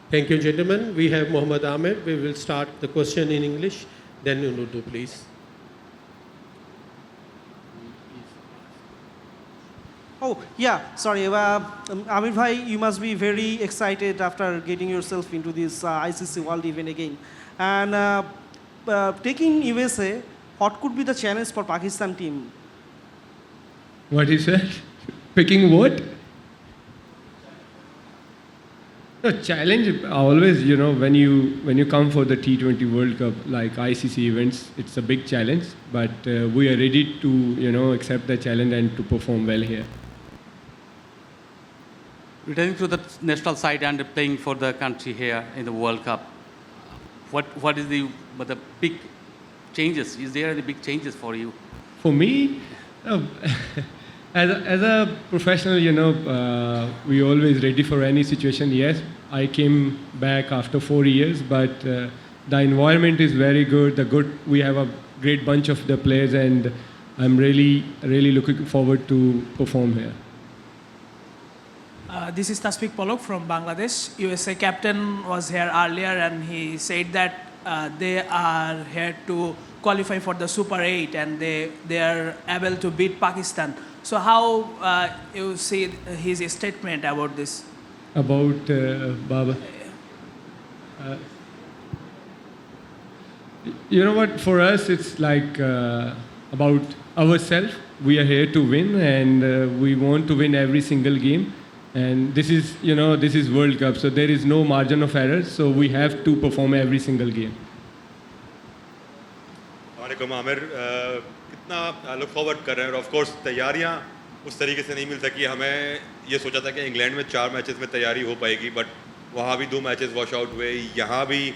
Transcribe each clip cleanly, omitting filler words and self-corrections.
Thank you, gentlemen. We have Mohammed Ahmed. We will start the question in English, then in Urdu, please. Oh, yeah, sorry. Amir Bhai, you must be very excited after getting yourself into this ICC World event again. And taking USA, what could be the challenge for Pakistan team? What he said? Picking what? No, challenge always, when you come for the T20 World Cup, like ICC events, it's a big challenge. But we are ready to, accept the challenge and to perform well here. Returning to the national side and playing for the country here in the World Cup, what is the big changes? Is there any big changes for you? For me, as a professional, we always ready for any situation. Yes, I came back after 4 years, but the environment is very good. We have a great bunch of the players, and I'm really looking forward to perform here. This is Tasfik Polok from Bangladesh. USA captain was here earlier and he said that they are here to qualify for the Super 8 and they are able to beat Pakistan. So how you see his statement about this? About Baba? You know what, for us it's like about ourselves. We are here to win and we want to win every single game. And this is World Cup, so there is no margin of error. So we have to perform every single game. वालेकुम आमिर, कितना look forward कर रहे हैं और of course तैयारियां उस तरीके से नहीं मिल सकी. हमें ये सोचा था कि इंग्लैंड में 4 मैचेस में तैयारी हो पाएगी, बट वहाँ भी 2 मैचेस वॉश आउट हुए. यहाँ भी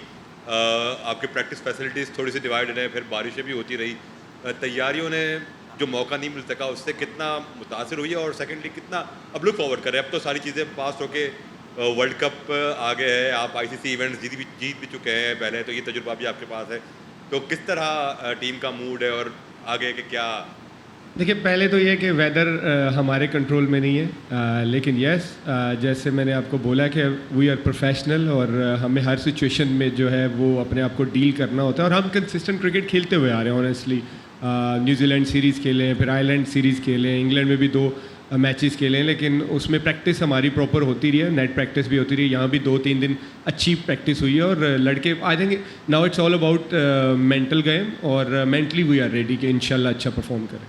आपके प्रैक्टिस फैसिलिटीज़ थोड़ी सी डिवाइडेड है, फिर बारिशें भी होती रही. तैयारियों ने जो मौका नहीं मिल सका उससे कितना मुतासिर हुई है, और सेकेंडली कितना अब लुक फॉरवर्ड कर रहे हैं. अब तो सारी चीज़ें पास होके वर्ल्ड कप आ गए हैं, आप आईसीसी इवेंट्स जीत भी चुके हैं पहले, तो ये तजुर्बा भी आपके पास है. तो किस तरह टीम का मूड है और आगे के क्या? देखिए, पहले तो ये कि वेदर हमारे कंट्रोल में नहीं है, लेकिन यस, जैसे मैंने आपको बोला कि वी आर प्रोफेशनल और हमें हर सिचुएशन में जो है वो अपने आप को डील करना होता है. और हम कंसिस्टेंट क्रिकेट खेलते हुए आ रहे हैं ऑनेस्टली. न्यूजीलैंड सीरीज़ खेले हैं, फिर आयरलैंड सीरीज़ खेले हैं, इंग्लैंड में भी 2 मैचेस खेले हैं, लेकिन उसमें प्रैक्टिस हमारी प्रॉपर होती रही है, नेट प्रैक्टिस भी होती रही है. यहाँ भी 2-3 दिन अच्छी प्रैक्टिस हुई है और लड़के I think now it's all about mental game, और मेंटली वी आर रेडी कि इंशाल्लाह अच्छा परफॉर्म करें.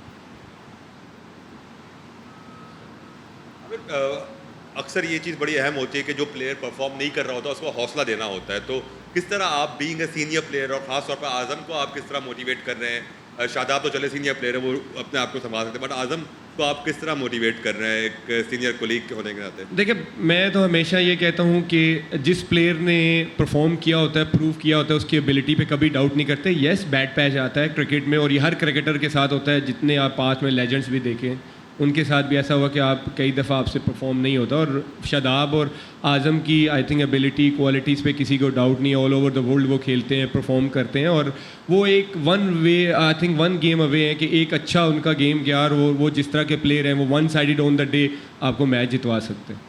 अक्सर ये चीज़ बड़ी अहम होती है कि जो प्लेयर परफॉर्म नहीं कर रहा होता उसको हौसला देना होता है. तो किस तरह आप बीइंग ए सीनियर प्लेयर और ख़ास तौर पर आज़म को आप किस तरह मोटिवेट कर रहे हैं? शादाब तो चले सीनियर प्लेयर है, वो अपने आप को संभाल सकते हैं, बट आज़म को आप किस तरह मोटिवेट कर रहे हैं एक सीनियर कोलीग के होने के नाते? देखिए, मैं तो हमेशा ये कहता हूँ कि जिस प्लेयर ने परफॉर्म किया होता है, प्रूव किया होता है, उसकी एबिलिटी पे कभी डाउट नहीं करते. येस, बैड पैच आता है क्रिकेट में, और ये हर क्रिकेटर के साथ होता है. जितने आप पास में लेजेंड्स भी देखें, उनके साथ भी ऐसा हुआ कि आप कई दफ़ा आपसे परफॉर्म नहीं होता. और शादाब और आज़म की आई थिंक एबिलिटी, क्वालिटीज़ पे किसी को डाउट नहीं है. ऑल ओवर द वर्ल्ड वो खेलते हैं, परफॉर्म करते हैं, और वो एक वन गेम अवे है कि एक अच्छा उनका गेम गया और वो जिस तरह के प्लेयर हैं वो 1 साइडेड ऑन द डे आपको मैच जितवा सकते हैं.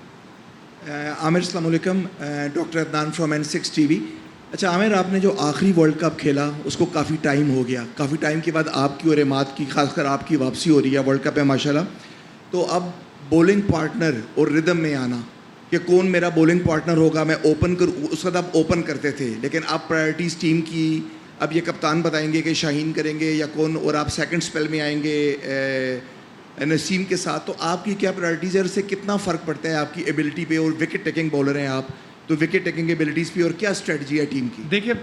आमिर, अस्सलाम वालेकुम. Doctor Adnan from N6 TV. अच्छा आमिर, आपने जो आखिरी वर्ल्ड कप खेला उसको काफ़ी टाइम हो गया. काफ़ी टाइम के बाद आपकी और इमाद की, खासकर आपकी वापसी हो रही है वर्ल्ड कप में माशाल्लाह. तो अब बॉलिंग पार्टनर और रिदम में आना कि कौन मेरा बॉलिंग पार्टनर होगा, मैं ओपन करूँ. उस वक्त आप ओपन करते थे, लेकिन अब प्रायोरिटीज़ टीम की, अब ये कप्तान बताएंगे कि शाहीन करेंगे या कौन, और आप सेकंड स्पेल में आएंगे नसीम के साथ. तो आपकी क्या प्रायोरिटीज़ है, उससे कितना फ़र्क पड़ता है आपकी एबिलिटी पे? और विकेट टेकिंग बॉलर हैं आप, तो विकेट टेकिंग एबिलिटीज़ पे और क्या स्ट्रेटजी है टीम की? देखिए,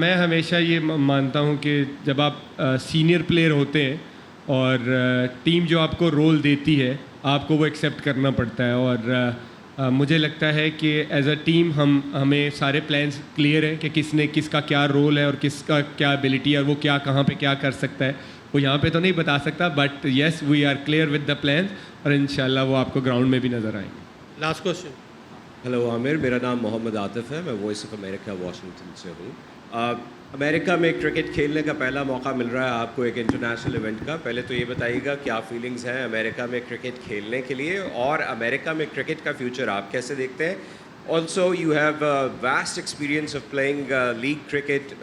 मैं हमेशा ये मानता हूँ कि जब आप सीनियर प्लेयर होते हैं और टीम जो आपको रोल देती है आपको वो एक्सेप्ट करना पड़ता है. और मुझे लगता है कि एज अ टीम हमें सारे प्लान्स क्लियर हैं कि किसका क्या रोल है और किसका क्या एबिलिटी है और वो क्या कहाँ पे क्या कर सकता है. वो यहाँ पे तो नहीं बता सकता, but yes, we are clear with the plans और इंशाल्लाह वो आपको ग्राउंड में भी नज़र आएंगे. Last question. हेलो आमिर, मेरा नाम मोहम्मद आतिफ है, मैं वॉइस ऑफ अमेरिका वाशिंगटन से हूँ. अमेरिका में क्रिकेट खेलने का पहला मौका मिल रहा है आपको एक इंटरनेशनल इवेंट का. पहले तो ये बताइएगा क्या फीलिंग्स हैं अमेरिका में क्रिकेट खेलने के लिए, और अमेरिका में क्रिकेट का फ्यूचर आप कैसे देखते हैं? Also, you have vast experience of playing league cricket,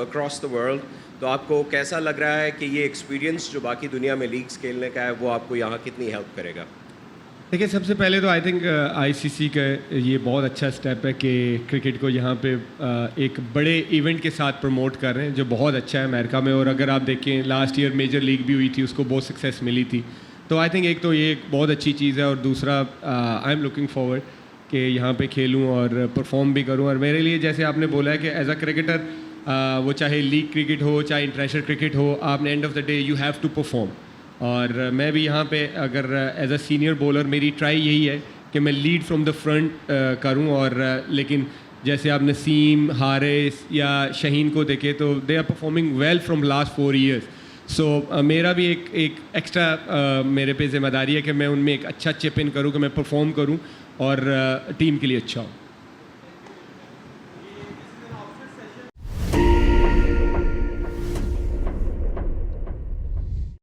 across the world. तो आपको कैसा लग रहा है कि ये एक्सपीरियंस जो बाकी दुनिया में लीग्स खेलने का है वो आपको यहाँ कितनी हेल्प करेगा? देखिए, सबसे पहले तो आई थिंक आईसीसी का ये बहुत अच्छा स्टेप है कि क्रिकेट को यहाँ पे एक बड़े इवेंट के साथ प्रमोट कर रहे हैं, जो बहुत अच्छा है अमेरिका में। और अगर आप देखें, लास्ट ईयर मेजर लीग भी हुई थी, उसको बहुत सक्सेस मिली थी। तो आई थिंक एक तो ये एक बहुत अच्छी चीज़ है, और दूसरा आई एम लुकिंग फॉरवर्ड कि यहाँ पे खेलूँ और परफॉर्म भी करूँ। और मेरे लिए, जैसे आपने बोला है कि एज अ क्रिकेटर, वो चाहे लीग क्रिकेट हो चाहे इंटरनेशनल क्रिकेट हो, आपने end of the day you have to perform. और मैं भी यहाँ पे अगर एज अ सीनियर बॉलर, मेरी ट्राई यही है कि मैं लीड फ्रॉम द फ्रंट करूँ। और लेकिन जैसे आप नसीम, हारिस या शहीन को देखें तो they are performing well from last 4 years। So मेरा भी एक एक्स्ट्रा मेरे पे जिम्मेदारी है कि मैं उनमें एक अच्छा चिप इन करूँ, कि मैं परफॉर्म करूँ और टीम के लिए अच्छा हूँ।